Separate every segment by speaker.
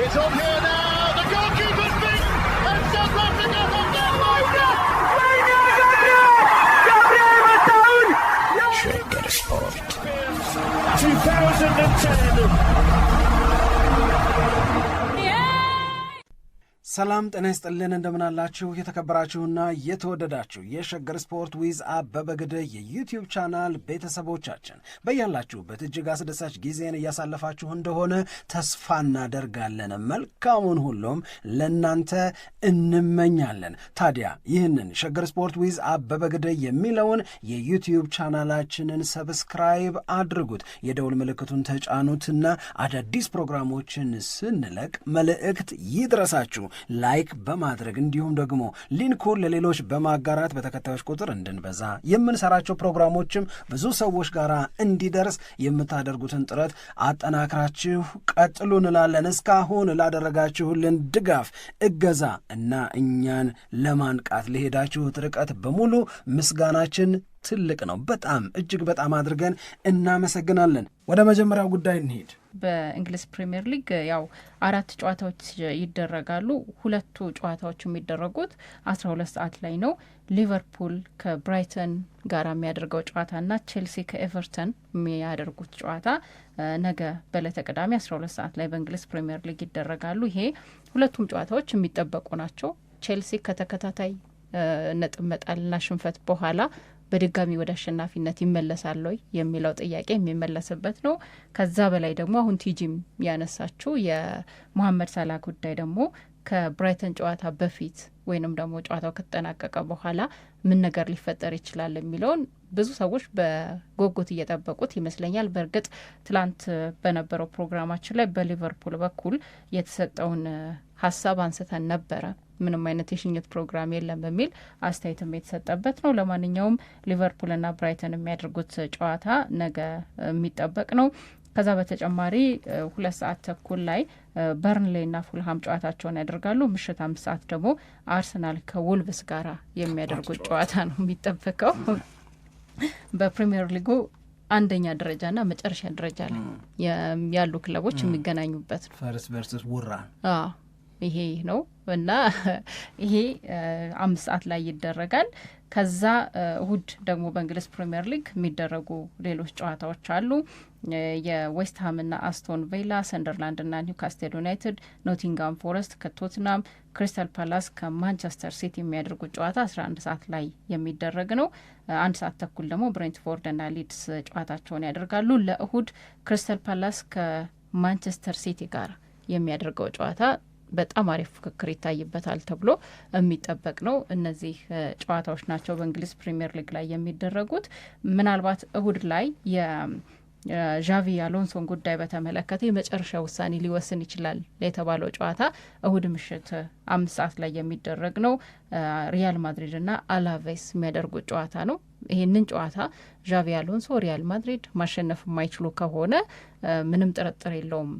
Speaker 1: It's on here now. The goalkeeper's beaten, and South Africa have done
Speaker 2: Shegger Sport
Speaker 1: 2010.
Speaker 3: ሰላም ጤና ይስጥልን እንደምናላችሁ የተከበራችሁና የተወደዳችሁ የሸገር ስፖርት ዊዝ አበበ ግደይ የዩቲዩብ ቻናል ቤተሰቦቻችን በያላችሁበት እጅግ አስደሳች ጊዜን እያሳለፋችሁ እንደሆነ ተስፋ እናደርጋለን። መልካሙን ሁሉም ለናንተ እንመኛለን። ታዲያ ይህንን ሸገር ስፖርት ዊዝ አበበ ግደይ የሚለውን የዩቲዩብ ቻናላችንን ሰብስክራይብ አድርጉት፣ የደውል ምልክቱን ተጫኑትና አዳዲስ ፕሮግራሞችን ስንለቅ መልእክት ይድረሳችሁ። ላይክ በማድረግ እንዲሁም ደግሞ ሊንኩን ለሌሎች በማጋራት በተከታዮች ቁጥር እንድንበዛ የምንሰራቸው ፕሮግራሞችም ብዙ ሰዎች ጋር እንዲደርስ የምታደርጉትን ጥረት አጠናክራችሁ ቀጥሉ እንላለን። እስካሁን ላደረጋችሁልን ድጋፍ፣ እገዛ እና እኛን ለማንቃት ለሄዳችሁት ርቀት በሙሉ ምስጋናችን ትልቅ ነው። በጣም እጅግ በጣም አድርገን እናመሰግናለን። ወደ መጀመሪያው ጉዳይ እንሄድ።
Speaker 4: በእንግሊዝ ፕሪሚየር ሊግ ያው 4 ጨዋታዎች ይደረጋሉ። 2ቱ ጨዋታዎች የሚደረጉት 12 ሰዓት ላይ ነው። ሊቨርፑል ከብራይተን ጋር የሚያደርገው ጨዋታና ቼልሲ ከኤቨርተን የሚያደርጉት ጨዋታ ነገ በዕለተ ቅዳሜ 12 ሰዓት ላይ በእንግሊዝ ፕሪሚየር ሊግ ይደረጋሉ። ይሄ ሁለቱም ጨዋታዎች የሚጠበቁ ናቸው። ቼልሲ ከተከታታይ ነጥብ መጣልና ሽንፈት በኋላ በድጋሚ ወደ አሸናፊነት ይመለሳል ወይ የሚለው ጥያቄ የሚመለስበት ነው። ከዛ በላይ ደግሞ አሁን ቲጂም ያነሳችው የሞሐመድ ሳላ ጉዳይ ደግሞ ከብራይተን ጨዋታ በፊት ወይንም ደግሞ ጨዋታው ከተጠናቀቀ በኋላ ምን ነገር ሊፈጠር ይችላል የሚለውን ብዙ ሰዎች በጉጉት እየጠበቁት ይመስለኛል። በእርግጥ ትላንት በነበረው ፕሮግራማችን ላይ በሊቨርፑል በኩል የተሰጠውን ሀሳብ አንስተን ነበረ። ምንም አይነት የሽኝት ፕሮግራም የለም በሚል አስተያየትም የተሰጠበት ነው። ለማንኛውም ሊቨርፑልና ብራይተን የሚያደርጉት ጨዋታ ነገ የሚጠበቅ ነው። ከዛ በተጨማሪ 2 ሰዓት ተኩል ላይ በርንሌይና ፉልሃም ጨዋታቸውን ያደርጋሉ። ምሽት 5 ሰዓት ደግሞ አርሰናል ከውልቭስ ጋራ የሚያደርጉት ጨዋታ ነው የሚጠበቀው። በፕሪሚየር ሊጉ አንደኛ ደረጃና መጨረሻ ደረጃ ላይ ያሉ ክለቦች የሚገናኙበት ነው።
Speaker 3: ፈርስ ቨርሰስ ውራ
Speaker 4: ይሄ ነው እና ይሄ 5 ሰዓት ላይ ይደረጋል። ከዛ እሁድ ደግሞ በእንግሊዝ ፕሪሚየር ሊግ የሚደረጉ ሌሎች ጨዋታዎች አሉ። የዌስትሃምና አስቶን ቪላ፣ ሰንደርላንድና ኒውካስትል ዩናይትድ፣ ኖቲንጋም ፎረስት ከቶትናም፣ ክሪስታል ፓላስ ከማንቸስተር ሲቲ የሚያደርጉት ጨዋታ 11 ሰዓት ላይ የሚደረግ ነው። 1 ሰዓት ተኩል ደግሞ ብሬንትፎርድና ሊድስ ጨዋታቸውን ያደርጋሉ። ለእሁድ ክሪስታል ፓላስ ከማንቸስተር ሲቲ ጋር የሚያደርገው ጨዋታ በጣም አሪፍ ፍክክር ይታይበታል ተብሎ የሚጠበቅ ነው። እነዚህ ጨዋታዎች ናቸው በእንግሊዝ ፕሪሚየር ሊግ ላይ የሚደረጉት። ምናልባት እሁድ ላይ የዣቪ አሎንሶን ጉዳይ በተመለከተ የመጨረሻ ውሳኔ ሊወስን ይችላል የተባለው ጨዋታ እሁድ ምሽት 5 ሰዓት ላይ የሚደረግ ነው። ሪያል ማድሪድና አላቬስ የሚያደርጉት ጨዋታ ነው። ይህንን ጨዋታ ዣቪ አሎንሶ ሪያል ማድሪድ ማሸነፍ የማይችሉ ከሆነ ምንም ጥርጥር የለውም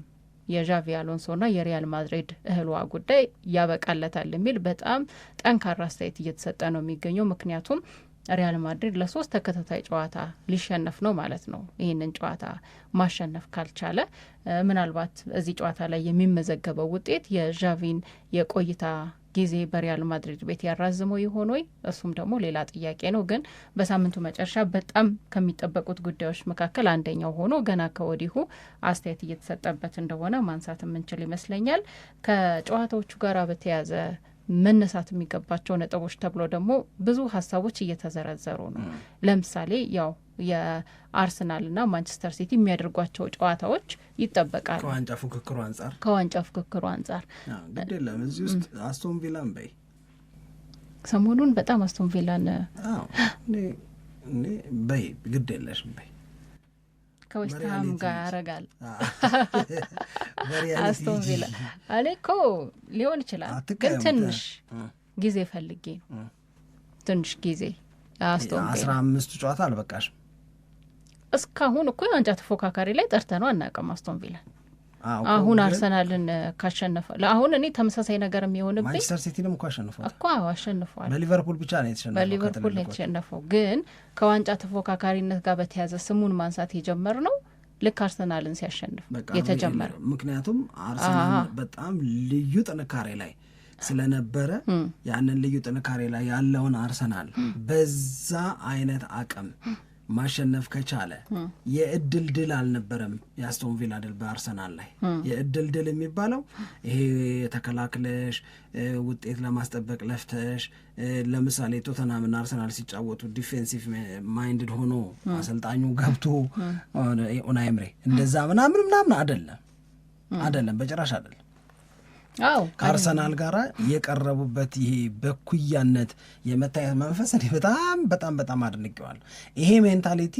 Speaker 4: የዣቪ አሎንሶና የሪያል ማድሪድ እህልዋ ጉዳይ ያበቃለታል የሚል በጣም ጠንካራ አስተያየት እየተሰጠ ነው የሚገኘው። ምክንያቱም ሪያል ማድሪድ ለ3 ተከታታይ ጨዋታ ሊሸነፍ ነው ማለት ነው። ይህንን ጨዋታ ማሸነፍ ካልቻለ ምናልባት እዚህ ጨዋታ ላይ የሚመዘገበው ውጤት የዣቪን የቆይታ ጊዜ በሪያል ማድሪድ ቤት ያራዝመው ይሆን ወይ? እሱም ደግሞ ሌላ ጥያቄ ነው። ግን በሳምንቱ መጨረሻ በጣም ከሚጠበቁት ጉዳዮች መካከል አንደኛው ሆኖ ገና ከወዲሁ አስተያየት እየተሰጠበት እንደሆነ ማንሳት የምንችል ይመስለኛል። ከጨዋታዎቹ ጋር በተያያዘ መነሳት የሚገባቸው ነጥቦች ተብሎ ደግሞ ብዙ ሀሳቦች እየተዘረዘሩ ነው። ለምሳሌ ያው የአርሰናልና ማንቸስተር ሲቲ የሚያደርጓቸው ጨዋታዎች ይጠበቃሉ። ከዋንጫ ፉክክሩ አንጻር
Speaker 3: ግድ የለም እዚህ ውስጥ አስቶን ቪላን በይ
Speaker 4: ሰሞኑን በጣም አስቶን ቪላን
Speaker 3: በይ ግድ የለሽም በይ
Speaker 4: ከዌስትሃም ጋር ያረጋል አስቶን ቪላ አለ እኮ ሊሆን ይችላል። ግን ትንሽ ጊዜ ፈልጌ ነው ትንሽ ጊዜ አስቶን ቪላ
Speaker 3: 15 ጨዋታ አልበቃሽም
Speaker 4: እስካሁን እኮ የዋንጫ ተፎካካሪ ላይ ጠርተነው አናውቅም አስቶን ቪላ። አሁን አርሰናልን ካሸነፈ ለአሁን እኔ ተመሳሳይ ነገር የሚሆንብኝ
Speaker 3: ማንቸስተር ሲቲንም እኮ
Speaker 4: አሸንፏል።
Speaker 3: በሊቨርፑል ብቻ ነው የተሸነፈው።
Speaker 4: በሊቨርፑል ነው የተሸነፈው። ግን ከዋንጫ ተፎካካሪነት ጋር በተያያዘ ስሙን ማንሳት የጀመርነው ልክ አርሰናልን ሲያሸንፍ የተጀመረ።
Speaker 3: ምክንያቱም አርሰናል በጣም ልዩ ጥንካሬ ላይ ስለነበረ ያንን ልዩ ጥንካሬ ላይ ያለውን አርሰናል በዛ አይነት አቅም ማሸነፍ ከቻለ የእድል ድል አልነበረም የአስቶን ቪላ ድል በአርሰናል ላይ። የእድል ድል የሚባለው ይሄ ተከላክለሽ ውጤት ለማስጠበቅ ለፍተሽ፣ ለምሳሌ ቶተናምና አርሰናል ሲጫወቱ ዲፌንሲቭ ማይንድድ ሆኖ አሰልጣኙ ገብቶ ኡናይ ኤምሬ እንደዛ ምናምን አይደለም፣ በጭራሽ አይደለም። ከአርሰናል ጋር የቀረቡበት ይሄ በኩያነት የመታየት መንፈስ እኔ በጣም አድንቄዋለሁ። ይሄ ሜንታሊቲ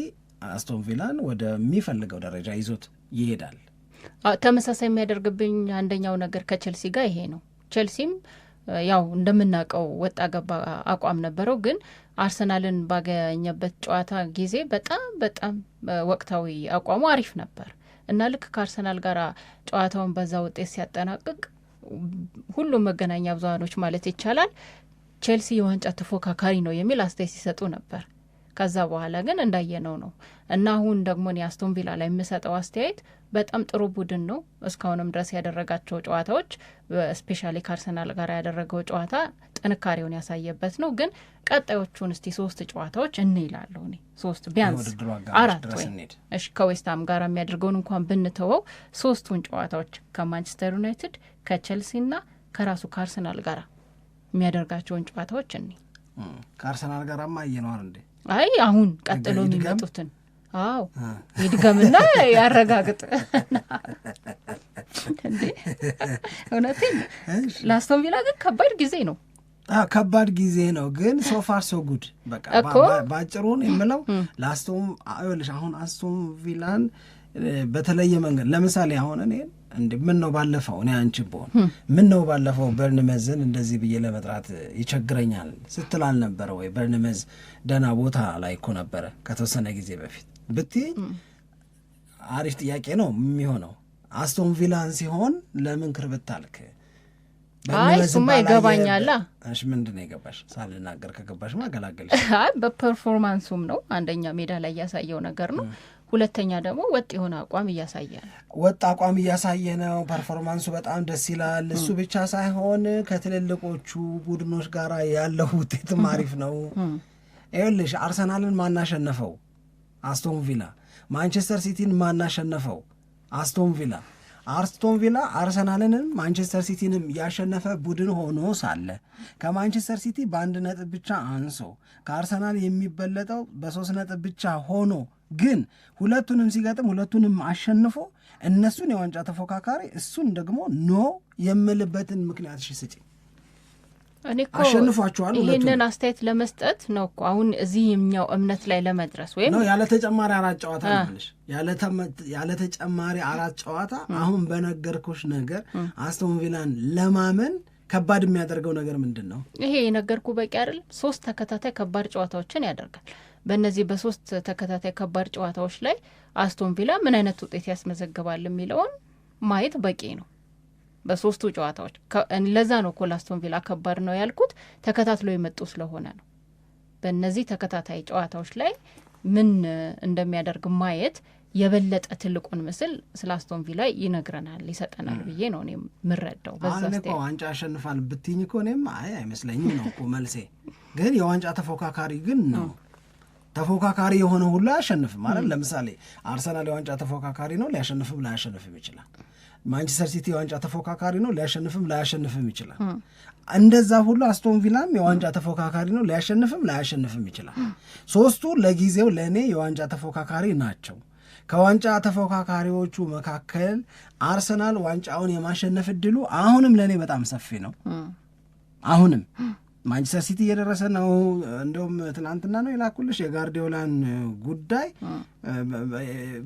Speaker 3: አስቶን ቪላን ወደሚፈልገው ደረጃ ይዞት ይሄዳል።
Speaker 4: ተመሳሳይ የሚያደርግብኝ አንደኛው ነገር ከቼልሲ ጋር ይሄ ነው። ቼልሲም ያው እንደምናውቀው ወጣ ገባ አቋም ነበረው፣ ግን አርሰናልን ባገኘበት ጨዋታ ጊዜ በጣም ወቅታዊ አቋሙ አሪፍ ነበር እና ልክ ከአርሰናል ጋር ጨዋታውን በዛ ውጤት ሲያጠናቅቅ ሁሉም መገናኛ ብዙሃኖች ማለት ይቻላል ቼልሲ የዋንጫ ተፎካካሪ ነው የሚል አስተያየት ሲሰጡ ነበር። ከዛ በኋላ ግን እንዳየነው ነው እና አሁን ደግሞ እኔ አስቶን ቪላ ላይ የምሰጠው አስተያየት በጣም ጥሩ ቡድን ነው። እስካሁንም ድረስ ያደረጋቸው ጨዋታዎች ስፔሻሊ ከአርሰናል ጋር ያደረገው ጨዋታ ጥንካሬውን ያሳየበት ነው። ግን ቀጣዮቹን እስቲ 3 ጨዋታዎች እንይላለሁ እኔ 3 ቢያንስ 4 ወይ እሺ ከዌስትሃም ጋር የሚያደርገውን እንኳን ብንተወው 3ቱን ጨዋታዎች ከማንቸስተር ዩናይትድ ከቼልሲና ከራሱ ከአርሰናል ጋር የሚያደርጋቸውን ጨዋታዎች እኔ
Speaker 3: ከአርሰናል ጋርማ አየነዋል እንዴ?
Speaker 4: አይ አሁን ቀጥሎ የሚመጡትን አዎ ይድገምና ያረጋግጥ እንዴ። እውነቴን ለአስቶን ቪላ ግን ከባድ ጊዜ ነው።
Speaker 3: ከባድ ጊዜ ነው፣ ግን ሶፋር ሶ ጉድ። በቃ ባጭሩን የምለው አሁን አስቶን ቪላን በተለየ መንገድ ለምሳሌ አሁን እኔ ምን ነው ባለፈው እኔ አንቺ ቦን ምን ነው ባለፈው በርንመዝን እንደዚህ ብዬ ለመጥራት ይቸግረኛል ስትል አልነበረ ወይ? በርንመዝ ደህና ቦታ ላይ እኮ ነበረ ከተወሰነ ጊዜ በፊት ብትይ አሪፍ ጥያቄ ነው የሚሆነው። አስቶን ቪላን ሲሆን ለምን ክርብት አልክ?
Speaker 4: አይ ሱማ ይገባኛላ።
Speaker 3: እሺ ምንድነው የገባሽ? ሳልናገር ከገባሽ ማገላገልሽ።
Speaker 4: አይ በፐርፎርማንሱም ነው አንደኛ ሜዳ ላይ ያሳየው ነገር ነው። ሁለተኛ ደግሞ ወጥ የሆነ አቋም እያሳየ ነው።
Speaker 3: ወጥ አቋም እያሳየ ነው። ፐርፎርማንሱ በጣም ደስ ይላል። እሱ ብቻ ሳይሆን ከትልልቆቹ ቡድኖች ጋር ያለው ውጤትም አሪፍ ነው። ይኸውልሽ አርሰናልን ማናሸነፈው አስቶን ቪላ፣ ማንቸስተር ሲቲን ማናሸነፈው አስቶን ቪላ። አስቶን ቪላ አርሰናልንም ማንቸስተር ሲቲንም ያሸነፈ ቡድን ሆኖ ሳለ ከማንቸስተር ሲቲ በ1 ነጥብ ብቻ አንሶ ከአርሰናል የሚበለጠው በ3 ነጥብ ብቻ ሆኖ ግን ሁለቱንም ሲገጥም ሁለቱንም አሸንፎ እነሱን የዋንጫ ተፎካካሪ እሱን ደግሞ ኖ የምልበትን ምክንያት ስጪ።
Speaker 4: እኔ እኮ
Speaker 3: አሸንፏቸዋል።
Speaker 4: ይሄንን አስተያየት ለመስጠት ነው እኮ አሁን እዚህ የኛው እምነት ላይ ለመድረስ ወይም
Speaker 3: ነው ያለ ተጨማሪ 4 ጨዋታ ነው ያለ ተጨማሪ 4 ጨዋታ አሁን በነገርኩሽ ነገር አስቶን ቪላን ለማመን ከባድ የሚያደርገው ነገር ምንድን ነው?
Speaker 4: ይሄ የነገርኩ በቂ አይደል? 3 ተከታታይ ከባድ ጨዋታዎችን ያደርጋል። በእነዚህ በ3 ተከታታይ ከባድ ጨዋታዎች ላይ አስቶን ቪላ ምን አይነት ውጤት ያስመዘግባል የሚለውን ማየት በቂ ነው። በ3ቱ ጨዋታዎች ለዛ ነው እኮ አስቶን ቪላ ከባድ ነው ያልኩት፣ ተከታትሎ የመጡ ስለሆነ ነው። በእነዚህ ተከታታይ ጨዋታዎች ላይ ምን እንደሚያደርግ ማየት የበለጠ ትልቁን ምስል ስለ አስቶን ቪላ ይነግረናል፣ ይሰጠናል ብዬ ነው እኔ የምረዳው። በዛ
Speaker 3: ስቴ ዋንጫ ያሸንፋል ብትኝ እኮ እኔም አይመስለኝም ነው እኮ መልሴ። ግን የዋንጫ ተፎካካሪ ግን ነው ተፎካካሪ የሆነ ሁሉ አያሸንፍም ማለት። ለምሳሌ አርሰናል የዋንጫ ተፎካካሪ ነው፣ ሊያሸንፍም ላያሸንፍም ይችላል። ማንቸስተር ሲቲ የዋንጫ ተፎካካሪ ነው፣ ሊያሸንፍም ላያሸንፍም ይችላል። እንደዛ ሁሉ አስቶን ቪላም የዋንጫ ተፎካካሪ ነው፣ ሊያሸንፍም ላያሸንፍም ይችላል። 3ቱ ለጊዜው ለእኔ የዋንጫ ተፎካካሪ ናቸው። ከዋንጫ ተፎካካሪዎቹ መካከል አርሰናል ዋንጫውን የማሸነፍ እድሉ አሁንም ለእኔ በጣም ሰፊ ነው። አሁንም ማንቸስተር ሲቲ እየደረሰ ነው። እንደውም ትናንትና ነው የላኩልሽ የጋርዲዮላን ጉዳይ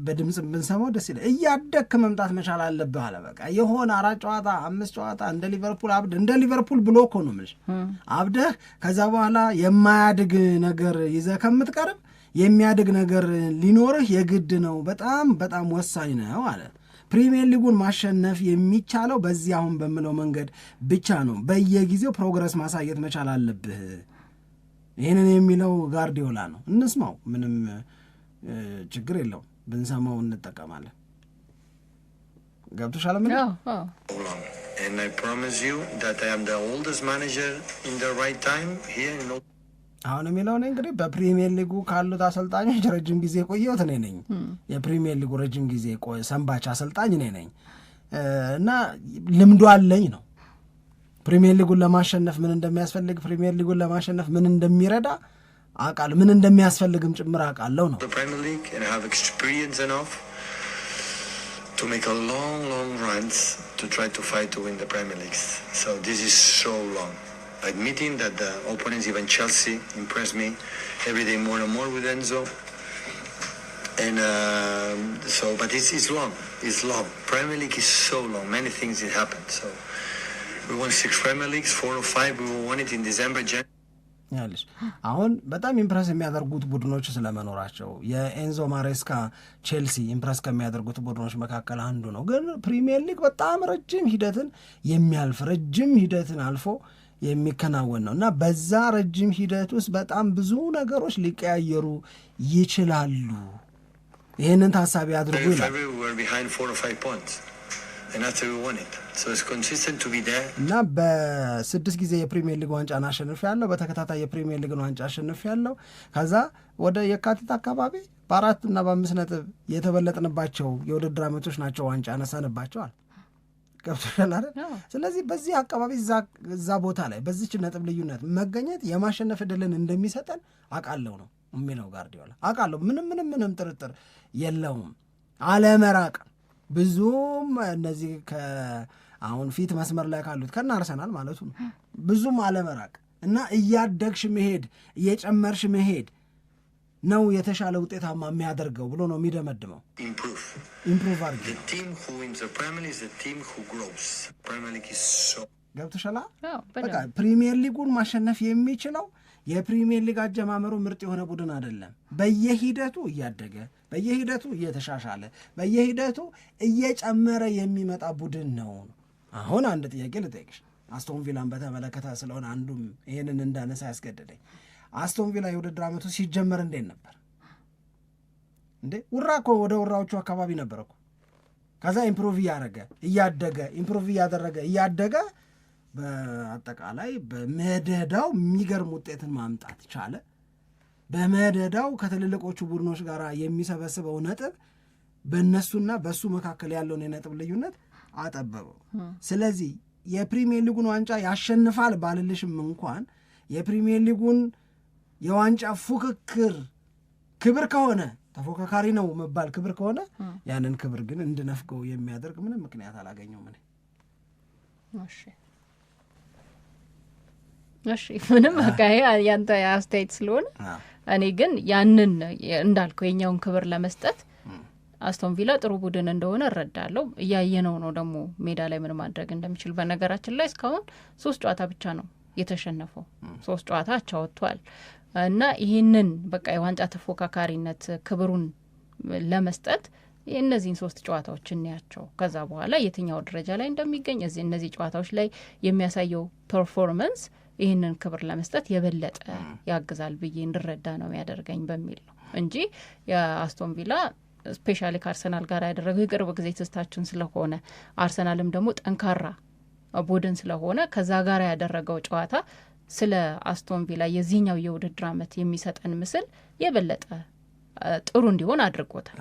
Speaker 3: በድምፅ ብንሰማው ደስ ይላል። እያደግክ መምጣት መቻል አለብህ አለ። በቃ የሆነ 4 ጨዋታ 5 ጨዋታ እንደ ሊቨርፑል አብደህ እንደ ሊቨርፑል ብሎ እኮ ነው የምልሽ አብደህ ከዛ በኋላ የማያድግ ነገር ይዘህ ከምትቀርብ የሚያድግ ነገር ሊኖርህ የግድ ነው። በጣም ወሳኝ ነው አለ። ፕሪሚየር ሊጉን ማሸነፍ የሚቻለው በዚህ አሁን በምለው መንገድ ብቻ ነው። በየጊዜው ፕሮግረስ ማሳየት መቻል አለብህ። ይህንን የሚለው ጋርዲዮላ ነው። እንስማው፣ ምንም ችግር የለውም። ብንሰማው እንጠቀማለን። ገብቶሻል? ምን
Speaker 5: and I promise you that I am the oldest manager in the right time here in
Speaker 3: አሁን የሚለው እኔ እንግዲህ በፕሪሚየር ሊጉ ካሉት አሰልጣኞች ረጅም ጊዜ ቆየሁት እኔ ነኝ። የፕሪሚየር ሊጉ ረጅም ጊዜ ሰንባች አሰልጣኝ እኔ ነኝ እና ልምዱ አለኝ ነው። ፕሪሚየር ሊጉን ለማሸነፍ ምን እንደሚያስፈልግ፣ ፕሪሚየር ሊጉን ለማሸነፍ ምን እንደሚረዳ አውቃለሁ፣ ምን እንደሚያስፈልግም ጭምር አውቃለሁ ነው።
Speaker 5: Premier League and I have experience enough to make a long runs to try to fight to win the Premier League. So this is so long. Admitting that the opponents, even Chelsea, impressed me every day more and more with Enzo. And but it's long. It's long. Premier League is so long. Many things that happen. So we won 6 Premier Leagues, 4 or 5. We won it in December, January.
Speaker 3: ያለሽ አሁን በጣም ኢምፕረስ የሚያደርጉት ቡድኖች ስለመኖራቸው የኤንዞ ማሬስካ ቼልሲ ኢምፕረስ ከሚያደርጉት ቡድኖች መካከል አንዱ ነው። ግን ፕሪሚየር ሊግ በጣም ረጅም ሂደትን የሚያልፍ ረጅም ሂደትን አልፎ የሚከናወን ነው እና በዛ ረጅም ሂደት ውስጥ በጣም ብዙ ነገሮች ሊቀያየሩ ይችላሉ። ይህንን ታሳቢ አድርጉ ይላል እና በ6 ጊዜ የፕሪሚየር ሊግ ዋንጫን አሸንፍ ያለው በተከታታይ የፕሪሚየር ሊግን ዋንጫ አሸንፍ ያለው ከዛ ወደ የካቲት አካባቢ በ4 እና በ5 ነጥብ የተበለጥንባቸው የውድድር ዓመቶች ናቸው ዋንጫ አነሳንባቸዋል። ገብቶሻል አይደል? ስለዚህ በዚህ አካባቢ እዛ ቦታ ላይ በዚች ነጥብ ልዩነት መገኘት የማሸነፍ ዕድልን እንደሚሰጠን አውቃለሁ ነው የሚለው ጋርዲዮላ። አውቃለሁ፣ ምንም ጥርጥር የለውም። አለመራቅ ብዙም እነዚህ አሁን ፊት መስመር ላይ ካሉት ከና አርሰናል ማለቱ ነው ብዙም አለመራቅ እና እያደግሽ መሄድ እየጨመርሽ መሄድ ነው የተሻለ ውጤታማ የሚያደርገው ብሎ ነው የሚደመድመው። ኢምፕሩቭ አድርጊ። ገብቶሻል? በቃ ፕሪሚየር ሊጉን ማሸነፍ የሚችለው የፕሪሚየር ሊግ አጀማመሩ ምርጥ የሆነ ቡድን አይደለም። በየሂደቱ እያደገ በየሂደቱ እየተሻሻለ በየሂደቱ እየጨመረ የሚመጣ ቡድን ነው። አሁን አንድ ጥያቄ ልጠይቅሽ፣ አስቶን ቪላን በተመለከተ ስለሆነ አንዱም ይህንን እንዳነሳ ያስገደደኝ። አስቶን ቪላ የውድድር ዓመቱ ሲጀመር እንዴት ነበር እንዴ? ውራ እኮ ወደ ውራዎቹ አካባቢ ነበር እኮ። ከዛ ኢምፕሩቭ እያደረገ እያደገ ኢምፕሩቭ እያደረገ እያደገ በአጠቃላይ በመደዳው የሚገርም ውጤትን ማምጣት ቻለ። በመደዳው ከትልልቆቹ ቡድኖች ጋር የሚሰበስበው ነጥብ በእነሱና በእሱ መካከል ያለውን የነጥብ ልዩነት አጠበበው። ስለዚህ የፕሪሚየር ሊጉን ዋንጫ ያሸንፋል ባልልሽም እንኳን የፕሪሚየር ሊጉን የዋንጫ ፉክክር ክብር ከሆነ ተፎካካሪ ነው መባል ክብር ከሆነ ያንን ክብር ግን እንድነፍገው የሚያደርግ ምንም ምክንያት አላገኘውም።
Speaker 4: እሺ ምንም አካይ ያንተ አስተያየት ስለሆነ እኔ ግን ያንን እንዳልከው የኛውን ክብር ለመስጠት አስቶን ቪላ ጥሩ ቡድን እንደሆነ እረዳለሁ። እያየነው ነው ደግሞ ሜዳ ላይ ምን ማድረግ እንደሚችል። በነገራችን ላይ እስካሁን 3 ጨዋታ ብቻ ነው የተሸነፈው፣ 3 ጨዋታ አቻ ወጥቷል እና ይህንን በቃ የዋንጫ ተፎካካሪነት ክብሩን ለመስጠት እነዚህን 3 ጨዋታዎች እንያቸው። ከዛ በኋላ የትኛው ደረጃ ላይ እንደሚገኝ እነዚህ ጨዋታዎች ላይ የሚያሳየው ፐርፎርማንስ ይህንን ክብር ለመስጠት የበለጠ ያግዛል ብዬ እንድረዳ ነው የሚያደርገኝ በሚል ነው እንጂ የአስቶን ቪላ ስፔሻሊ ከአርሰናል ጋር ያደረገው የቅርብ ጊዜ ትስታችን ስለሆነ አርሰናልም ደግሞ ጠንካራ ቡድን ስለሆነ ከዛ ጋር ያደረገው ጨዋታ ስለ አስቶን ቪላ የዚህኛው የውድድር ዓመት የሚሰጠን ምስል የበለጠ ጥሩ እንዲሆን አድርጎታል።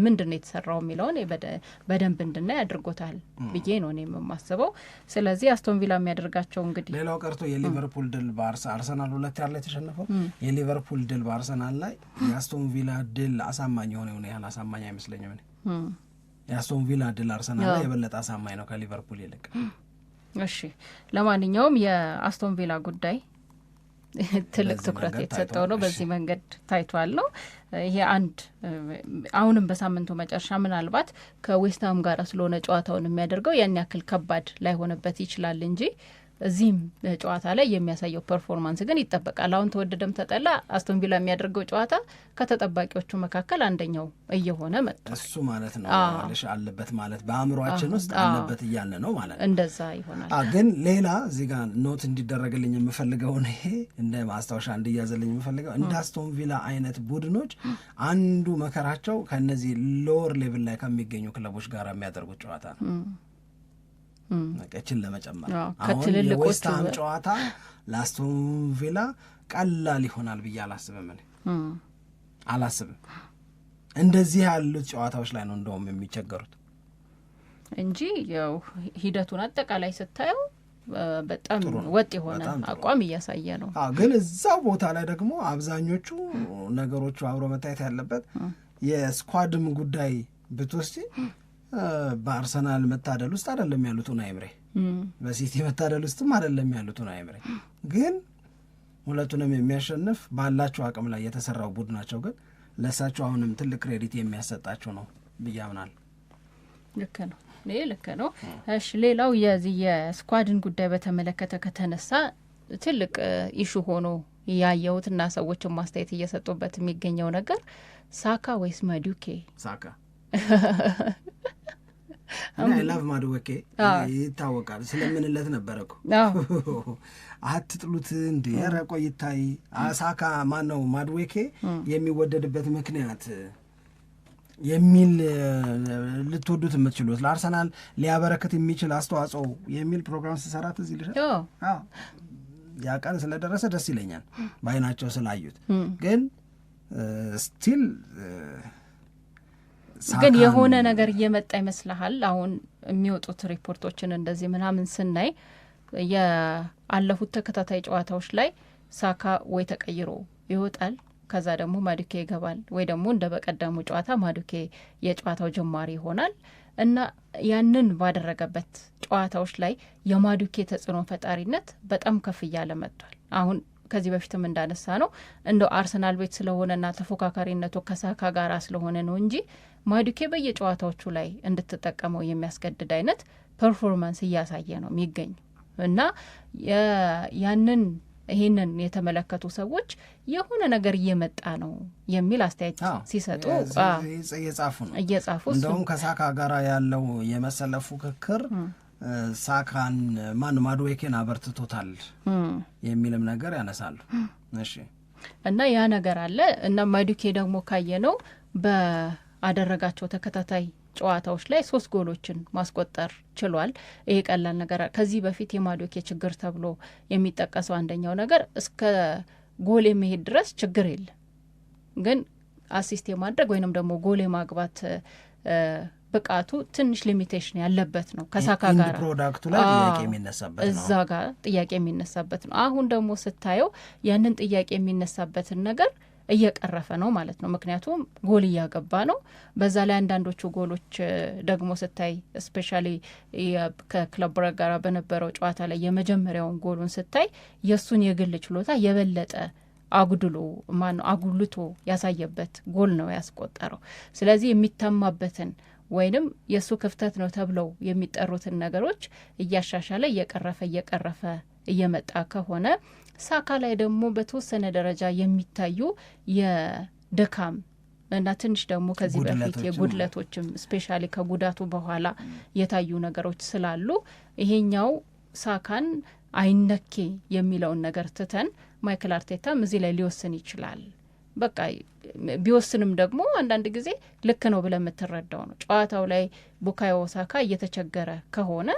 Speaker 4: ምንድነው የተሰራው የሚለውን በደንብ እንድናይ አድርጎታል ብዬ ነው እኔ የማስበው። ስለዚህ አስቶን ቪላ የሚያደርጋቸው እንግዲህ
Speaker 3: ሌላው ቀርቶ የሊቨርፑል ድል በአርሰናል 2 ያለ የተሸነፈው የሊቨርፑል ድል በአርሰናል ላይ የአስቶን ቪላ ድል አሳማኝ የሆነ ያህል አሳማኝ አይመስለኝም። የአስቶን ቪላ ድል አርሰናል ላይ የበለጠ አሳማኝ ነው ከሊቨርፑል ይልቅ።
Speaker 4: እሺ ለማንኛውም የአስቶን ቪላ ጉዳይ ትልቅ ትኩረት የተሰጠው ነው። በዚህ መንገድ ታይቷል ነው ይሄ አንድ አሁንም በሳምንቱ መጨረሻ ምናልባት ከዌስትሃም ጋር ስለሆነ ጨዋታውን የሚያደርገው ያን ያክል ከባድ ላይሆንበት ይችላል እንጂ እዚህም ጨዋታ ላይ የሚያሳየው ፐርፎርማንስ ግን ይጠበቃል። አሁን ተወደደም ተጠላ አስቶን ቪላ የሚያደርገው ጨዋታ ከተጠባቂዎቹ መካከል አንደኛው እየሆነ መጥቷል።
Speaker 3: እሱ ማለት ነው አለሽ አለበት ማለት በአእምሯችን ውስጥ አለበት እያለ ነው ማለት ነው።
Speaker 4: እንደዛ ይሆናል።
Speaker 3: ግን ሌላ እዚህ ጋር ኖት እንዲደረግልኝ የምፈልገው ነው ይሄ እንደ ማስታወሻ እንዲያዘልኝ የምፈልገው እንደ አስቶን ቪላ አይነት ቡድኖች አንዱ መከራቸው ከነዚህ ሎወር ሌቭል ላይ ከሚገኙ ክለቦች ጋር የሚያደርጉት ጨዋታ ነው። ቀችን ለመጨመር አሁን የዌስትሃም ጨዋታ ለአስቶን ቪላ ቀላል ይሆናል ብዬ አላስብም። እንደዚህ ያሉት ጨዋታዎች ላይ ነው እንደውም የሚቸገሩት
Speaker 4: እንጂ ያው ሂደቱን አጠቃላይ ስታየው በጣም ወጥ የሆነ አቋም እያሳየ ነው።
Speaker 3: ግን እዛው ቦታ ላይ ደግሞ አብዛኞቹ ነገሮቹ አብሮ መታየት ያለበት የስኳድም ጉዳይ ብትወስጂ በአርሰናል መታደል ውስጥ አይደለም ያሉት ኡናይ ኤምሬ፣ በሲቲ መታደል ውስጥም አይደለም ያሉት ኡናይ ኤምሬ። ግን ሁለቱንም የሚያሸንፍ ባላቸው አቅም ላይ የተሰራው ቡድናቸው ግን ለእሳቸው አሁንም ትልቅ ክሬዲት የሚያሰጣቸው ነው ብዬ አምናለሁ።
Speaker 4: ልክ ነው። እሺ ሌላው የዚህ የስኳድን ጉዳይ በተመለከተ ከተነሳ ትልቅ ኢሹ ሆኖ ያየሁትና ሰዎችን ማስተያየት እየሰጡበት የሚገኘው ነገር ሳካ ወይስ ማዱኬ?
Speaker 3: ሳካ አይ ላቭ ማዱኬ ይታወቃል። ስለምንለት ነበረ እኮ አትጥሉት እንዴ ኧረ ቆይ ይታይ። ሳካ ማነው ማዱኬ የሚወደድበት ምክንያት የሚል ልትወዱት የምትችሉት ለአርሰናል ሊያበረክት የሚችል አስተዋጽኦ የሚል ፕሮግራም ስሰራት እዚህ ልሻል ያ ቀን ስለደረሰ ደስ ይለኛል ባይናቸው ስላዩት። ግን ስቲል
Speaker 4: ግን የሆነ ነገር እየመጣ ይመስልሃል? አሁን የሚወጡት ሪፖርቶችን እንደዚህ ምናምን ስናይ የአለፉት ተከታታይ ጨዋታዎች ላይ ሳካ ወይ ተቀይሮ ይወጣል፣ ከዛ ደግሞ ማዱኬ ይገባል፣ ወይ ደግሞ እንደ በቀደሙ ጨዋታ ማዱኬ የጨዋታው ጀማሪ ይሆናል እና ያንን ባደረገበት ጨዋታዎች ላይ የማዱኬ ተጽዕኖ ፈጣሪነት በጣም ከፍ እያለ መጥቷል። አሁን ከዚህ በፊትም እንዳነሳ ነው እንደው አርሰናል ቤት ስለሆነና ተፎካካሪነቱ ከሳካ ጋር ስለሆነ ነው እንጂ ማዱኬ በየጨዋታዎቹ ላይ እንድትጠቀመው የሚያስገድድ አይነት ፐርፎርማንስ እያሳየ ነው የሚገኝ እና ይህንን የተመለከቱ ሰዎች የሆነ ነገር እየመጣ ነው የሚል አስተያየት ሲሰጡ እየጻፉ
Speaker 3: እንደውም ከሳካ ጋር ያለው የመሰለፍ ፉክክር ሳካን ማዱኬን አበርትቶታል የሚልም ነገር ያነሳሉ። እሺ
Speaker 4: እና ያ ነገር አለ እና ማዱኬ ደግሞ ካየነው በአደረጋቸው ተከታታይ ጨዋታዎች ላይ 3 ጎሎችን ማስቆጠር ችሏል። ይሄ ቀላል ነገር ከዚህ በፊት የማዱኬ ችግር ተብሎ የሚጠቀሰው አንደኛው ነገር እስከ ጎል የመሄድ ድረስ ችግር የለም፣ ግን አሲስት የማድረግ ወይንም ደግሞ ጎል የማግባት ብቃቱ ትንሽ ሊሚቴሽን ያለበት ነው። ከሳካ ጋር
Speaker 3: ፕሮዳክቱ ላይ ጥያቄ የሚነሳበት ነው፣
Speaker 4: እዛ ጋር ጥያቄ የሚነሳበት ነው። አሁን ደግሞ ስታየው ያንን ጥያቄ የሚነሳበትን ነገር እየቀረፈ ነው ማለት ነው። ምክንያቱም ጎል እያገባ ነው። በዛ ላይ አንዳንዶቹ ጎሎች ደግሞ ስታይ ስፔሻሊ ከክለብ ብረግ ጋር በነበረው ጨዋታ ላይ የመጀመሪያውን ጎሉን ስታይ የእሱን የግል ችሎታ የበለጠ አጉልቶ ያሳየበት ጎል ነው ያስቆጠረው። ስለዚህ የሚታማበትን ወይንም የእሱ ክፍተት ነው ተብለው የሚጠሩትን ነገሮች እያሻሻለ እየቀረፈ እየመጣ ከሆነ ሳካ ላይ ደግሞ በተወሰነ ደረጃ የሚታዩ የድካም እና ትንሽ ደግሞ ከዚህ በፊት የጉድለቶችም ስፔሻሊ ከጉዳቱ በኋላ የታዩ ነገሮች ስላሉ ይሄኛው ሳካን አይነኬ የሚለውን ነገር ትተን ማይክል አርቴታም እዚህ ላይ ሊወስን ይችላል። በቃ ቢወስንም ደግሞ አንዳንድ ጊዜ ልክ ነው ብለህ የምትረዳው ነው። ጨዋታው ላይ ቡካዮ ሳካ እየተቸገረ ከሆነ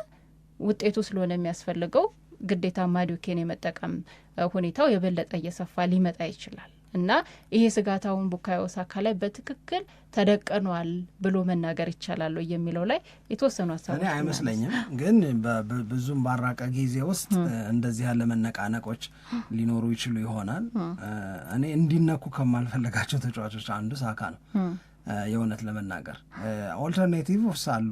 Speaker 4: ውጤቱ ስለሆነ የሚያስፈልገው ግዴታ ማዱኬን የመጠቀም ሁኔታው የበለጠ እየሰፋ ሊመጣ ይችላል እና ይሄ ስጋታውን ቡካዮ ሳካ ላይ በትክክል ተደቀኗል ብሎ መናገር ይቻላል የሚለው ላይ የተወሰኑ ሀሳቦች
Speaker 3: አይመስለኝም። ግን ብዙም ባራቀ ጊዜ ውስጥ እንደዚህ ያለ መነቃነቆች ሊኖሩ ይችሉ ይሆናል። እኔ እንዲነኩ ከማልፈለጋቸው ተጫዋቾች አንዱ ሳካ ነው። የእውነት ለመናገር ኦልተርኔቲቭስ አሉ።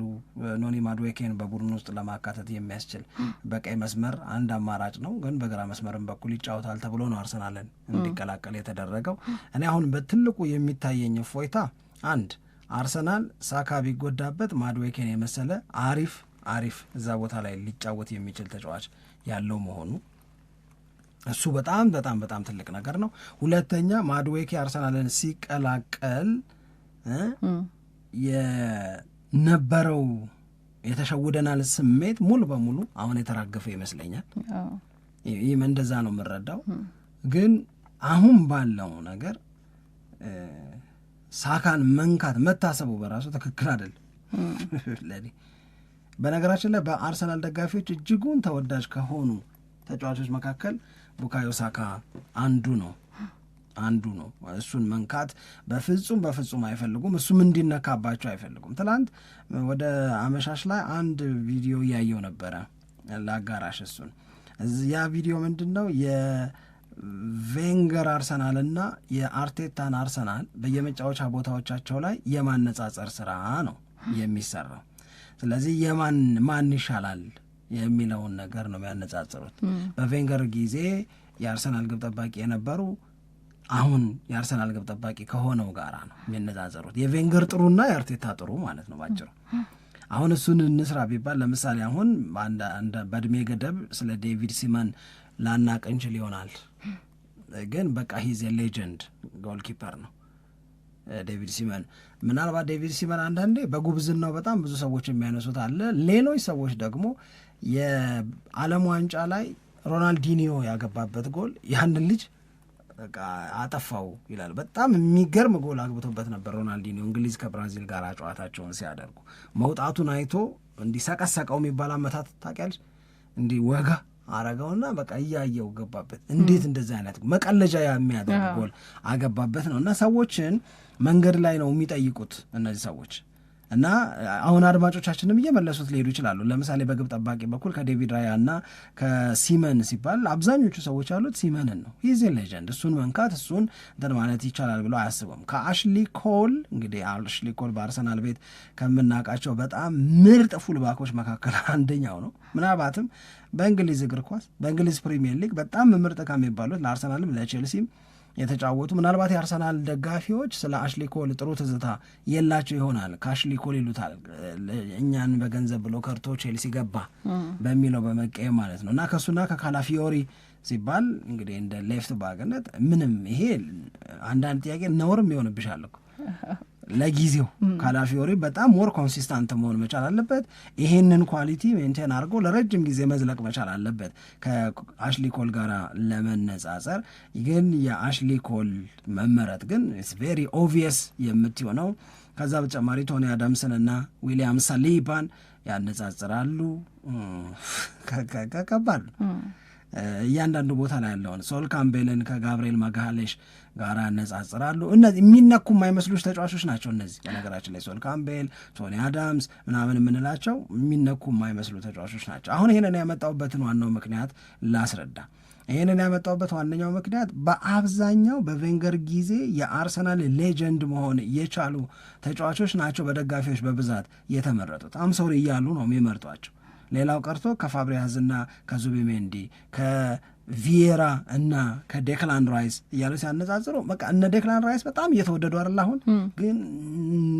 Speaker 3: ኖኒ ማዱኬን በቡድን ውስጥ ለማካተት የሚያስችል በቀይ መስመር አንድ አማራጭ ነው፣ ግን በግራ መስመርም በኩል ይጫወታል ተብሎ ነው አርሰናልን እንዲቀላቀል የተደረገው። እኔ አሁን በትልቁ የሚታየኝ ፎይታ አንድ አርሰናል ሳካ ቢጎዳበት ማዱኬን የመሰለ አሪፍ አሪፍ እዛ ቦታ ላይ ሊጫወት የሚችል ተጫዋች ያለው መሆኑ እሱ በጣም በጣም በጣም ትልቅ ነገር ነው። ሁለተኛ ማድዌኬ አርሰናልን ሲቀላቀል የነበረው የተሸውደናል ስሜት ሙሉ በሙሉ አሁን የተራገፈ ይመስለኛል። ይህም እንደዛ ነው የምረዳው። ግን አሁን ባለው ነገር ሳካን መንካት መታሰቡ በራሱ ትክክል አይደለም ለኔ። በነገራችን ላይ በአርሰናል ደጋፊዎች እጅጉን ተወዳጅ ከሆኑ ተጫዋቾች መካከል ቡካዮ ሳካ አንዱ ነው። እሱን መንካት በፍጹም አይፈልጉም። እሱም እንዲነካባቸው አይፈልጉም። ትላንት ወደ አመሻሽ ላይ አንድ ቪዲዮ እያየው ነበረ ለአጋራሽ። እሱን ያ ቪዲዮ ምንድን ነው የቬንገር አርሰናልና የአርቴታን አርሰናል በየመጫወቻ ቦታዎቻቸው ላይ የማነጻጸር ስራ ነው የሚሰራው። ስለዚህ ማን ይሻላል የሚለውን ነገር ነው የሚያነጻጽሩት። በቬንገር ጊዜ የአርሰናል ግብ ጠባቂ የነበሩ አሁን የአርሰናል ግብ ጠባቂ ከሆነው ጋራ ነው የሚነጻጸሩት። የቬንገር ጥሩና የአርቴታ ጥሩ ማለት ነው ባጭሩ። አሁን እሱን እንስራ ቢባል ለምሳሌ አሁን በእድሜ ገደብ ስለ ዴቪድ ሲመን ላናቅ እንችል ይሆናል፣ ግን በቃ ሂዝ ሌጀንድ ጎልኪፐር ነው ዴቪድ ሲመን። ምናልባት ዴቪድ ሲመን አንዳንዴ በጉብዝናው በጣም ብዙ ሰዎች የሚያነሱት አለ። ሌሎች ሰዎች ደግሞ የዓለም ዋንጫ ላይ ሮናልዲኒዮ ያገባበት ጎል ያንን ልጅ በቃ አጠፋው ይላል። በጣም የሚገርም ጎል አግብቶበት ነበር ሮናልዲኒዮ እንግሊዝ ከብራዚል ጋር ጨዋታቸውን ሲያደርጉ። መውጣቱን አይቶ እንዲሰቀሰቀው የሚባል አመታት ታውቂያለሽ? እንዲህ ወጋ አረገውና በቃ እያየው ገባበት። እንዴት እንደዚህ አይነት መቀለጃ የሚያደርግ ጎል አገባበት ነው። እና ሰዎችን መንገድ ላይ ነው የሚጠይቁት እነዚህ ሰዎች። እና አሁን አድማጮቻችንም እየመለሱት ሊሄዱ ይችላሉ። ለምሳሌ በግብ ጠባቂ በኩል ከዴቪድ ራያ እና ከሲመን ሲባል አብዛኞቹ ሰዎች ያሉት ሲመንን ነው። ሂዝ ሌጀንድ፣ እሱን መንካት እሱን እንትን ማለት ይቻላል ብሎ አያስቡም። ከአሽሊ ኮል እንግዲህ አሽሊ ኮል በአርሰናል ቤት ከምናውቃቸው በጣም ምርጥ ፉልባኮች መካከል አንደኛው ነው። ምናልባትም በእንግሊዝ እግር ኳስ በእንግሊዝ ፕሪሚየር ሊግ በጣም ምርጥ ከሚባሉት ለአርሰናልም ለቼልሲም የተጫወቱ ምናልባት የአርሰናል ደጋፊዎች ስለ አሽሊ ኮል ጥሩ ትዝታ የላቸው ይሆናል። ከአሽሊ ኮል ይሉታል እኛን በገንዘብ ብሎ ከርቶ ቼልሲ ገባ በሚለው በመቀየም ማለት ነው። እና ከሱና ከካላፊዮሪ ሲባል እንግዲህ እንደ ሌፍት ባግነት ምንም ይሄ አንዳንድ ጥያቄ ነውርም ይሆንብሻል እኮ ለጊዜው። ካላፊዮሪ በጣም ሞር ኮንሲስታንት መሆን መቻል አለበት። ይሄንን ኳሊቲ ሜንቴን አድርጎ ለረጅም ጊዜ መዝለቅ መቻል አለበት ከአሽሊ ኮል ጋር ለመነጻጸር። ግን የአሽሊ ኮል መመረጥ ግን ኢትስ ቬሪ ኦብቪየስ የምትሆነው። ከዛ በተጨማሪ ቶኒ አዳምስንና ዊሊያም ሳሊባን ያነጻጽራሉ። ከባድ እያንዳንዱ ቦታ ላይ ያለውን ሶል ካምቤልን ከጋብርኤል ማጋሌሽ ጋር ያነጻጽራሉ። እነዚህ የሚነኩ የማይመስሉች ተጫዋቾች ናቸው እነዚህ። በነገራችን ላይ ሶል ካምቤል፣ ቶኒ አዳምስ ምናምን የምንላቸው የሚነኩ የማይመስሉ ተጫዋቾች ናቸው። አሁን ይህንን ያመጣሁበትን ዋናው ምክንያት ላስረዳ። ይህንን ያመጣሁበት ዋነኛው ምክንያት በአብዛኛው በቬንገር ጊዜ የአርሰናል ሌጀንድ መሆን የቻሉ ተጫዋቾች ናቸው በደጋፊዎች በብዛት የተመረጡት። አምሶሪ እያሉ ነው የሚመርጧቸው። ሌላው ቀርቶ ከፋብሪያዝ እና ከዙቢሜንዲ ከቪዬራ እና ከዴክላን ራይስ እያሉ ሲያነጻጽሩ በቃ እነ ዴክላን ራይስ በጣም እየተወደዱ አይደል? አሁን ግን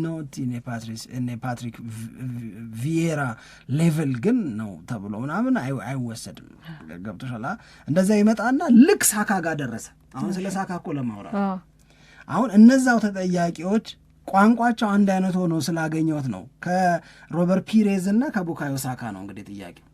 Speaker 3: ኖት ፓትሪክ ቪዬራ ሌቭል ግን ነው ተብሎ ምናምን አይወሰድም። ገብቶሻል? እንደዚያ ይመጣና ልክ ሳካ ጋር ደረሰ። አሁን ስለ ሳካ እኮ ለማውራት አሁን እነዛው ተጠያቂዎች ቋንቋቸው አንድ አይነት ሆኖ ስላገኘሁት ነው። ከሮበርት ፒሬዝ እና ከቡካዮ ሳካ ነው እንግዲህ ጥያቄው።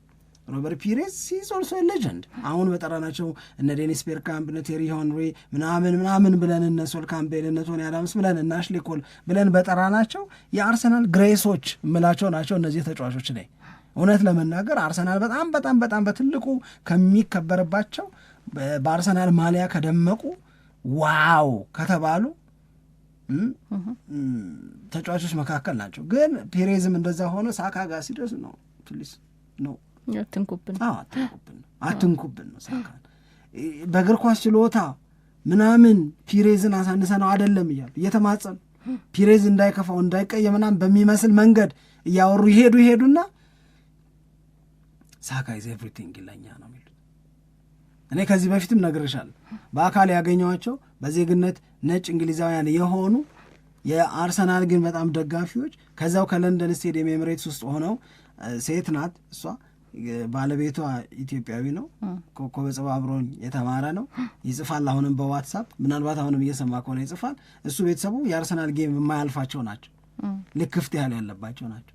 Speaker 3: ሮበርት ፒሬዝ ሲዝ ኦልሶ ሌጀንድ። አሁን በጠራናቸው እነ ዴኒስ ቤርካምፕ እነ ቴሪ ሄንሪ ምናምን ብለን እነ ሶል ካምቤል እነ ቶኒ አዳምስ ብለን እነ አሽሊ ኮል ብለን በጠራናቸው የአርሰናል ግሬሶች የምላቸው ናቸው እነዚህ ተጫዋቾች ላይ። እውነት ለመናገር አርሰናል በጣም በጣም በጣም በትልቁ ከሚከበርባቸው በአርሰናል ማሊያ ከደመቁ ዋው ከተባሉ ተጫዋቾች መካከል ናቸው። ግን ፔሬዝም እንደዛ ሆኖ ሳካ ጋር ሲደርስ ነው ፕሊስ ነው አትንኩብን ነው ሳካ በእግር ኳስ ችሎታ ምናምን ፒሬዝን አሳንሰ ነው አይደለም እያሉ እየተማጸኑ ፒሬዝ እንዳይከፋው እንዳይቀየ ምናምን በሚመስል መንገድ እያወሩ ይሄዱና ሳካ ኢዝ ኤቭሪቲንግ ይለኛ ነው የሚሉት። እኔ ከዚህ በፊትም ነግሬሻለሁ። በአካል ያገኘኋቸው በዜግነት ነጭ እንግሊዛውያን የሆኑ የአርሰናል ግን በጣም ደጋፊዎች ከዛው ከለንደን ስቴዲየም ኤምሬትስ ውስጥ ሆነው ሴት ናት እሷ፣ ባለቤቷ ኢትዮጵያዊ ነው፣ ኮከበ ጽባህ አብሮኝ የተማረ ነው፣ ይጽፋል አሁንም በዋትሳፕ ምናልባት አሁንም እየሰማ ከሆነ ይጽፋል። እሱ ቤተሰቡ የአርሰናል ጌም የማያልፋቸው ናቸው፣ ልክ ክፍት ያለባቸው ናቸው።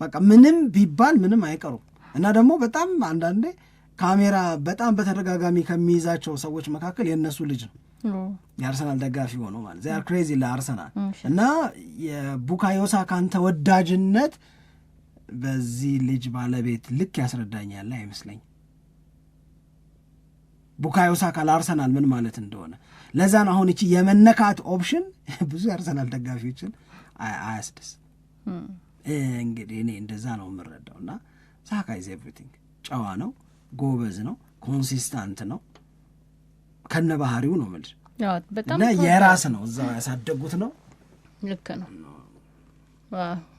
Speaker 3: በቃ ምንም ቢባል ምንም አይቀሩም። እና ደግሞ በጣም አንዳንዴ ካሜራ በጣም በተደጋጋሚ ከሚይዛቸው ሰዎች መካከል የእነሱ ልጅ ነው የአርሰናል ደጋፊ ሆኖ ማለት ዚያር ክሬዚ ለአርሰናል። እና የቡካዮ ሳካን ተወዳጅነት በዚህ ልጅ ባለቤት ልክ ያስረዳኛል አይመስለኝ ቡካዮ ሳካ ለአርሰናል ምን ማለት እንደሆነ። ለዛን አሁን እቺ የመነካት ኦፕሽን ብዙ የአርሰናል ደጋፊዎችን አያስደስ። እንግዲህ እኔ እንደዛ ነው የምረዳው። እና ሳካ ኢዝ ኤቭሪቲንግ፣ ጨዋ ነው፣ ጎበዝ ነው፣ ኮንሲስታንት ነው፣ ከነ ባህሪው ነው ማለት እና የራስ ነው፣ እዛው ያሳደጉት ነው። ልክ ነው።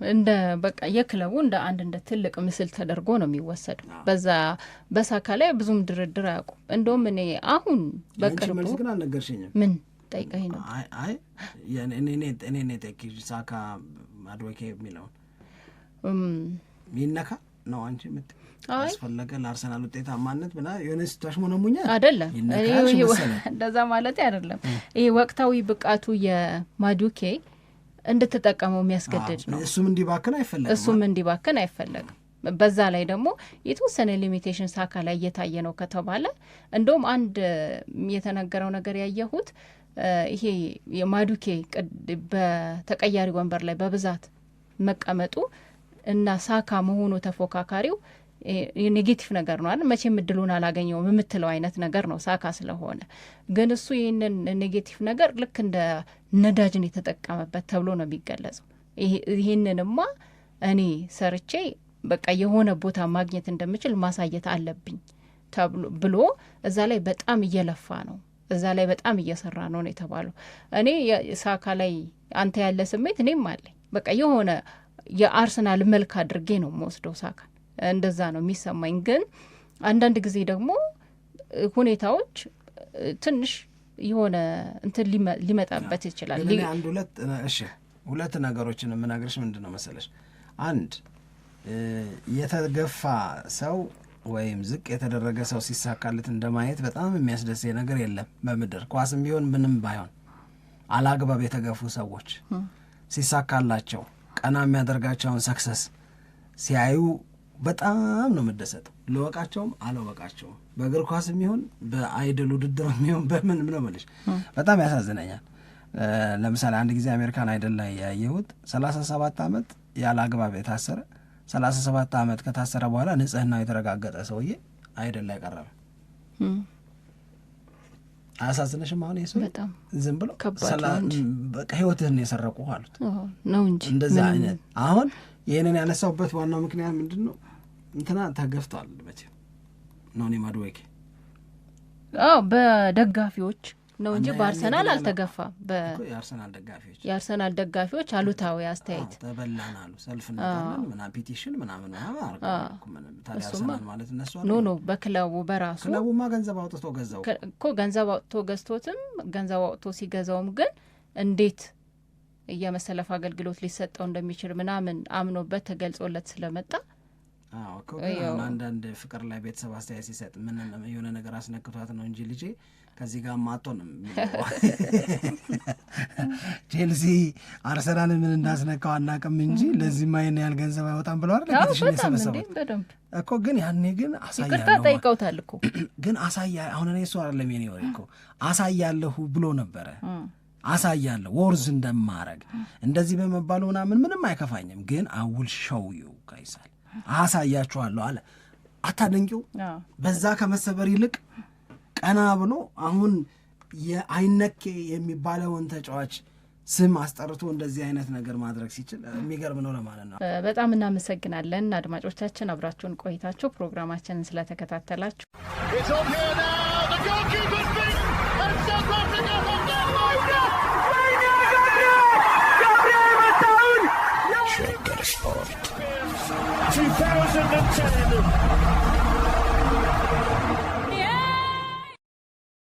Speaker 4: እንደ በቃ የክለቡ እንደ ትልቅ ምስል ተደርጎ ነው የሚወሰድ። በዛ በሳካ ላይ ብዙም ድርድር አያውቁም። እንደውም እኔ አሁን በቅርቡ
Speaker 3: መልስ ግን አልነገርሽኝም።
Speaker 4: ምን ጠይቀኝ ነው?
Speaker 3: አይ እኔ ጠይቄሽ ሳካ ማድወኬ የሚለውን ይነካ ነው አንቺ ምት አስፈለገ ለአርሰናል ውጤታማነት ብላ የሆነ ስታሽሞነሙኛ
Speaker 4: አይደለም። እንደዛ ማለት አይደለም። ይሄ ወቅታዊ ብቃቱ የማዱኬ እንድትጠቀመው የሚያስገድድ ነው። እሱም እንዲባክን አይፈለግም። በዛ ላይ ደግሞ የተወሰነ ሊሚቴሽን ሳካ ላይ እየታየ ነው ከተባለ እንደውም አንድ የተነገረው ነገር ያየሁት ይሄ የማዱኬ በተቀያሪ ወንበር ላይ በብዛት መቀመጡ እና ሳካ መሆኑ ተፎካካሪው ኔጌቲቭ ነገር ነው አይደል? መቼም እድሉን አላገኘውም የምትለው አይነት ነገር ነው ሳካ ስለሆነ። ግን እሱ ይህንን ኔጌቲቭ ነገር ልክ እንደ ነዳጅን የተጠቀመበት ተብሎ ነው የሚገለጸው። ይህንንማ እኔ ሰርቼ በቃ የሆነ ቦታ ማግኘት እንደምችል ማሳየት አለብኝ ብሎ እዛ ላይ በጣም እየለፋ ነው፣ እዛ ላይ በጣም እየሰራ ነው የተባለው። እኔ ሳካ ላይ አንተ ያለ ስሜት እኔም አለኝ። በቃ የሆነ የአርሰናል መልክ አድርጌ ነው የምወስደው ሳካ፣ እንደዛ ነው የሚሰማኝ። ግን አንዳንድ ጊዜ ደግሞ ሁኔታዎች ትንሽ የሆነ እንትን ሊመጣበት ይችላል።
Speaker 3: ሁለት ነገሮችን የምናገርሽ ምንድን ነው መሰለሽ፣ አንድ የተገፋ ሰው ወይም ዝቅ የተደረገ ሰው ሲሳካለት እንደማየት በጣም የሚያስደስት ነገር የለም በምድር ኳስም ቢሆን ምንም ባይሆን። አላግባብ የተገፉ ሰዎች ሲሳካላቸው ቀና የሚያደርጋቸውን ሰክሰስ ሲያዩ በጣም ነው የምደሰተው። ልወቃቸውም አልወቃቸውም በእግር ኳስ የሚሆን በአይድል ውድድር የሚሆን በምን ነው የምልሽ፣ በጣም ያሳዝነኛል። ለምሳሌ አንድ ጊዜ አሜሪካን አይድል ላይ ያየሁት 37 ዓመት ያለ አግባብ የታሰረ 37 ዓመት ከታሰረ በኋላ ንጽህናው የተረጋገጠ ሰውዬ አይድል ላይ ቀረበ። አያሳዝነሽም? አሁን የሰው ዝም ብሎ በቃ ህይወትህን የሰረቁ አሉት
Speaker 4: ነው እንጂ
Speaker 3: እንደዛ አይነት። አሁን ይህንን ያነሳውበት ዋናው ምክንያት ምንድን ነው? እንትና ተገፍቷል መቼም ኖኒ ማድዌኬ
Speaker 4: በደጋፊዎች ነው እንጂ በአርሰናል አልተገፋም። የአርሰናል ደጋፊዎች አሉታዊ አስተያየት
Speaker 3: ተበላን አሉ፣ ሰልፍ ነታለን ምናምን ፒቲሽን ምናምን ታዲያ አርሰናል ማለት እነሱ
Speaker 4: ኖ በክለቡ በራሱ
Speaker 3: ክለቡማ ገንዘብ አውጥቶ ገዛው
Speaker 4: እኮ ገንዘብ አውጥቶ ገዝቶትም ገንዘብ አውጥቶ ሲገዛውም ግን እንዴት የመሰለፍ አገልግሎት ሊሰጠው እንደሚችል ምናምን አምኖበት ተገልጾለት ስለመጣ
Speaker 3: እኮ አንዳንድ ፍቅር ላይ ቤተሰብ አስተያየት ሲሰጥ ምን የሆነ ነገር አስነክቷት ነው እንጂ ልጄ ከዚህ ጋር ማጦንም ቼልሲ አርሰናል ምን እንዳስነካው አናውቅም እንጂ ለዚህ ማይን ያህል ገንዘብ አይወጣም ብለው አይደል ፔቲሽን የሰበሰቡት እኮ። ግን ያኔ ግን
Speaker 4: ይቅርታ ጠይቀውታል እኮ
Speaker 3: ግን አሁን እኔ እሱ አይደለም የኔ ወሬ እኮ አሳያለሁ ብሎ ነበረ። አሳያለሁ ወርዝ እንደማረግ እንደዚህ በመባሉ ምንም አይከፋኝም። ግን አውል ሾው ዩ ጋይሳል አሳያችኋለሁ አለ። አታደንቂው? በዛ ከመሰበር ይልቅ ቀና ብሎ አሁን የአይነኬ የሚባለውን ተጫዋች ስም አስጠርቶ እንደዚህ አይነት ነገር ማድረግ ሲችል የሚገርም ነው ለማለት ነው።
Speaker 4: በጣም እናመሰግናለን አድማጮቻችን፣ አብራችሁን ቆይታችሁ ፕሮግራማችንን ስለተከታተላችሁ።
Speaker 2: ሸገር ስፖርት
Speaker 1: 2010